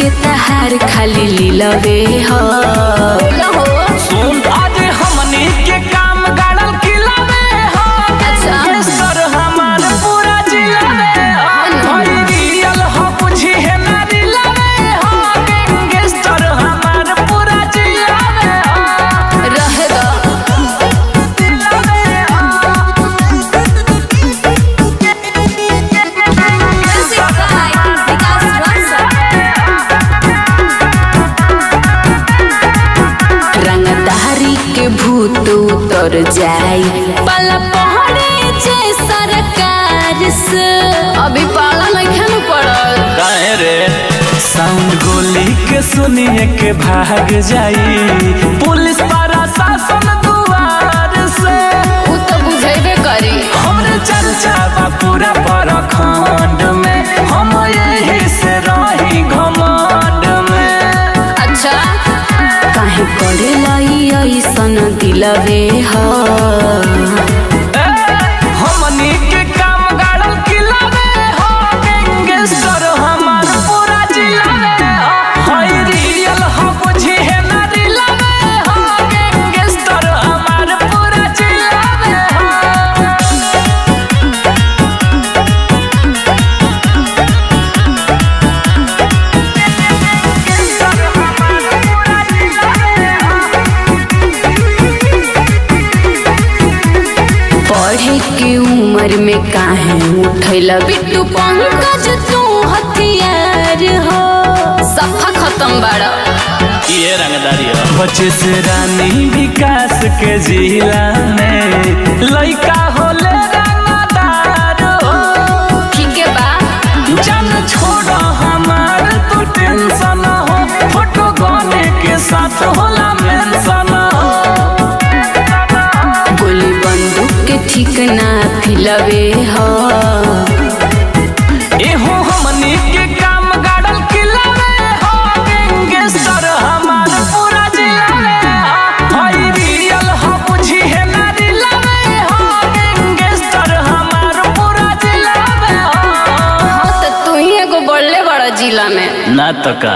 के तहार खाली लीलवे हो। सुन आज हमनी के काम गाड़ल किलावे हो। अच्छा सर हमार पूरा जिलावे हो। रियल हो बुझी है ना दिलावे हो। गैंगस्टर हमार पूरा जिलावे हो। रहे दो रंगदारी के भूत उतर जाई पाला पहरे जे सरकार से। अभी पाला नहीं पड़ल काहे रे साउंड गोली के सुनिए के भाग जाई पुलिस प्रशासन दुआर से। उ तो बुझेबे करी हमरे चर्चा बा पूरा प्रखंड में। हम यही से रही घमंड में। अच्छा काहे करे लाई ऐसन दिलवे हो। हमनी के काम गाड़ल किलावे हो। गैंगस्टर हमार पूरा जिलावे हो। रियल हो बुझी है ना दिलावे हो। गैंगस्टर हमार पूरा जिलावे हो। पढ़े के उम्र में काहे उठैल बिट्टू पंकज तू हथियार हो। सफा खत्म बाड़ा ये रंगदारी हो। बच्चे से रानी विकास के जिला में लइका होले रंगदार हो। ठीक है बा जान छोड़ हमार तू टेंशन हो। फोटो गाने के साथ होला मेंशन हो। गोली बंदूक के ठीक ना फिलवे हो। एहो हमनी के काम गाड़ल किलावे हो। गैंगस्टर हमार पूरा जिलावे हो। रियल हो बुझी है ना दिलावे हो। गैंगस्टर हमार पूरा जिलावे हो। हाँ तो तू ही एगो बड़ले बड़ा जिला में ना तो का